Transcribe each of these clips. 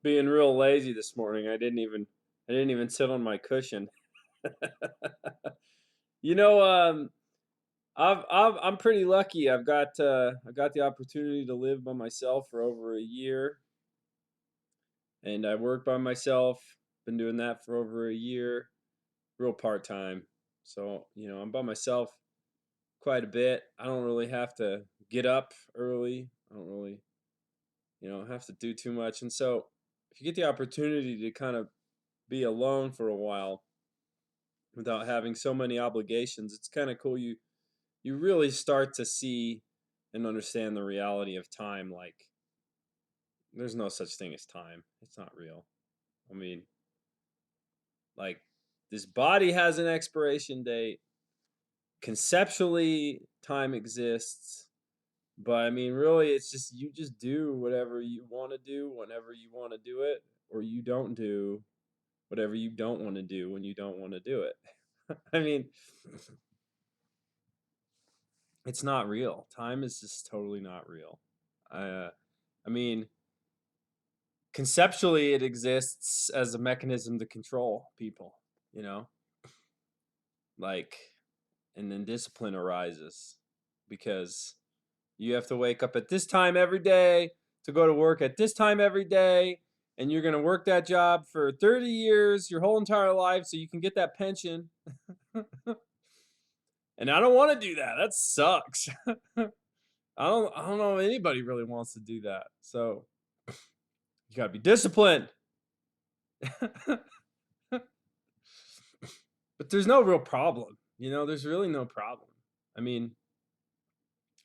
being real lazy this morning. I didn't even sit on my cushion. You know, I'm pretty lucky. I got the opportunity to live by myself for over a year, and I work by myself. Been doing that for over a year, real part time. So I'm by myself quite a bit. I don't really have to get up early. I don't really have to do too much. And so if you get the opportunity to kind of be alone for a while without having so many obligations, it's kind of cool. You really start to see and understand the reality of time. Like there's no such thing as time. It's not real. I mean, like this body has an expiration date. Conceptually, time exists. But I mean, really, it's just you just do whatever you want to do whenever you want to do it, or you don't do whatever you don't want to do when you don't want to do it. I mean, it's not real. Time is just totally not real. Uh, I mean, conceptually, it exists as a mechanism to control people, you know, like, and then discipline arises because you have to wake up at this time every day to go to work at this time every day. And you're going to work that job for 30 years, your whole entire life, so you can get that pension. And I don't want to do that. That sucks. I don't know if anybody really wants to do that. So you gotta be disciplined. But there's no real problem. There's really no problem. I mean,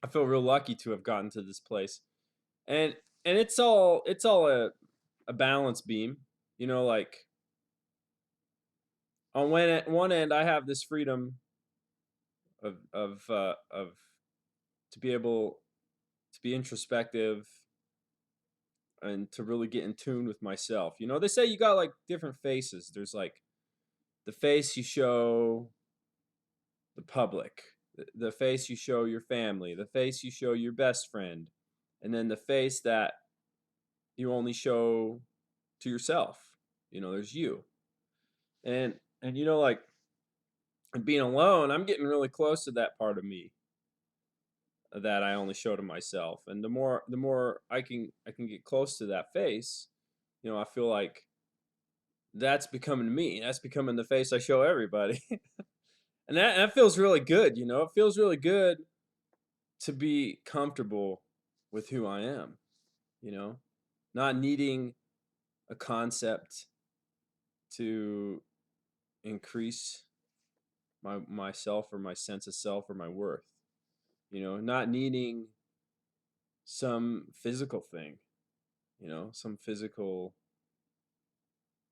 I feel real lucky to have gotten to this place. And it's all a balance beam. Like on one end I have this freedom of to be able to be introspective and to really get in tune with myself. They say you got like different faces. There's like the face you show the public, the face you show your family, the face you show your best friend, and then the face that you only show to yourself. There's you. And like being alone, I'm getting really close to that part of me that I only show to myself. And the more I can get close to that face, I feel like that's becoming me. That's becoming the face I show everybody. And that feels really good. It feels really good to be comfortable with who I am, you know, not needing a concept to increase myself or my sense of self or my worth, not needing some physical thing, some physical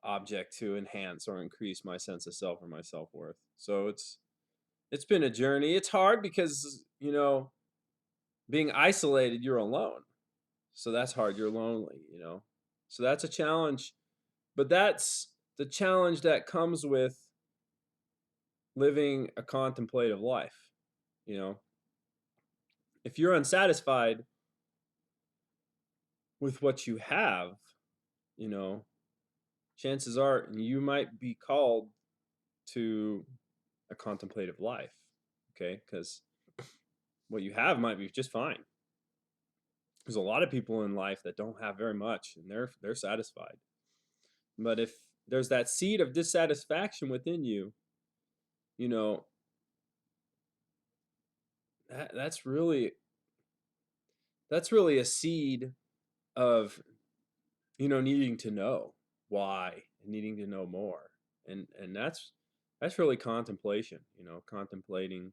object to enhance or increase my sense of self or my self-worth. So it's been a journey. It's hard because, being isolated, you're alone. So that's hard. You're lonely. So that's a challenge. But that's the challenge that comes with living a contemplative life. You know, if you're unsatisfied with what you have, you know, chances are you might be called to a contemplative life. Okay. Because what you have might be just fine. There's a lot of people in life that don't have very much and they're satisfied. But if there's that seed of dissatisfaction within you, you know, that's really a seed of needing to know why and needing to know more. And that's really contemplation, contemplating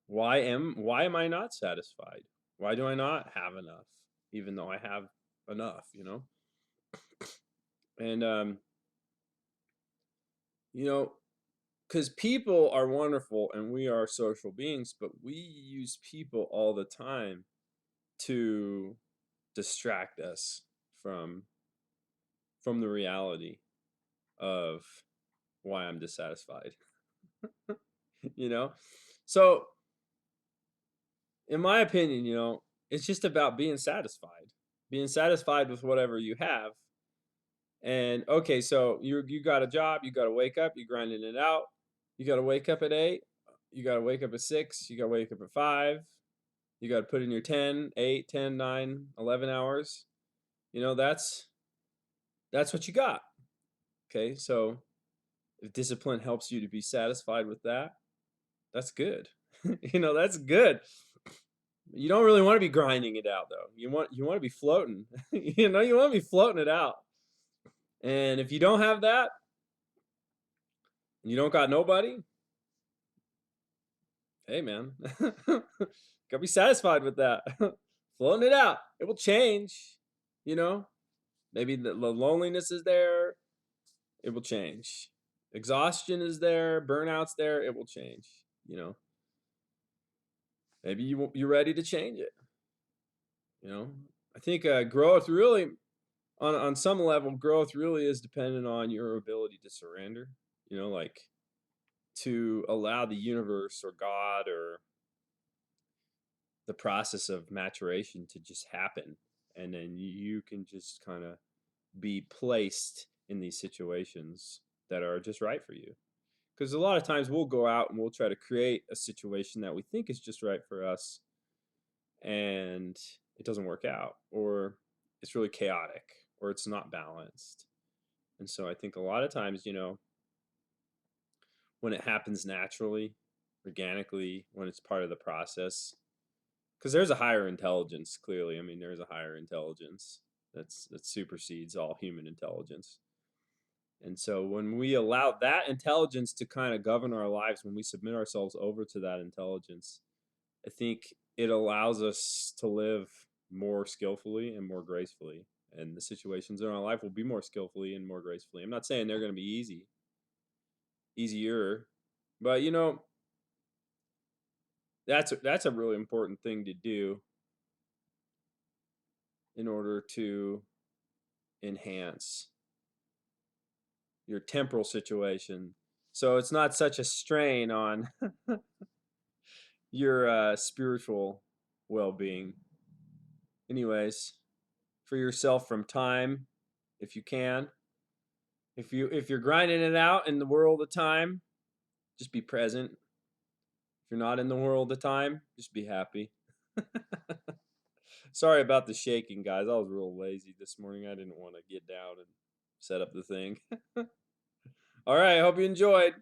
why am I not satisfied? Why do I not have enough even though I have enough? And you know because people are wonderful and we are social beings, but we use people all the time to distract us from from the reality of why I'm dissatisfied. you know so in my opinion, it's just about being satisfied with whatever you have, And okay, so you got a job, you got to wake up, you grinding it out. You got to wake up at 8, you got to wake up at 6, you got to wake up at 5. You got to put in your 10, 8, 10, 9, 11 hours. You know, that's what you got. Okay? So if discipline helps you to be satisfied with that, that's good. That's good. You don't really want to be grinding it out though. You want to be floating. You want to be floating it out. And if you don't have that, you don't got nobody, hey man, gotta be satisfied with that. Floating it out. It will change, you know. Maybe the loneliness is there, it will change. Exhaustion is there, burnout's there, it will change, you know. Maybe you're ready to change it, you know. I think growth really, on some level, growth really is dependent on your ability to surrender, like to allow the universe or God or the process of maturation to just happen. And then you can just kind of be placed in these situations that are just right for you. Because a lot of times we'll go out and we'll try to create a situation that we think is just right for us, and it doesn't work out, or it's really chaotic, or it's not balanced. And so I think a lot of times, when it happens naturally, organically, when it's part of the process, because there's a higher intelligence, clearly. I mean, there's a higher intelligence that supersedes all human intelligence. And so when we allow that intelligence to kind of govern our lives, when we submit ourselves over to that intelligence, I think it allows us to live more skillfully and more gracefully. And the situations in our life will be more skillfully and more gracefully. I'm not saying they're going to be easier, but that's a really important thing to do in order to enhance your temporal situation, so it's not such a strain on your spiritual well-being. Anyways, free yourself from time if you can. If you're grinding it out in the world of time, just be present. If you're not in the world of time, just be happy. Sorry about the shaking, guys. I was real lazy this morning. I didn't want to get down and set up the thing. All right, I hope you enjoyed.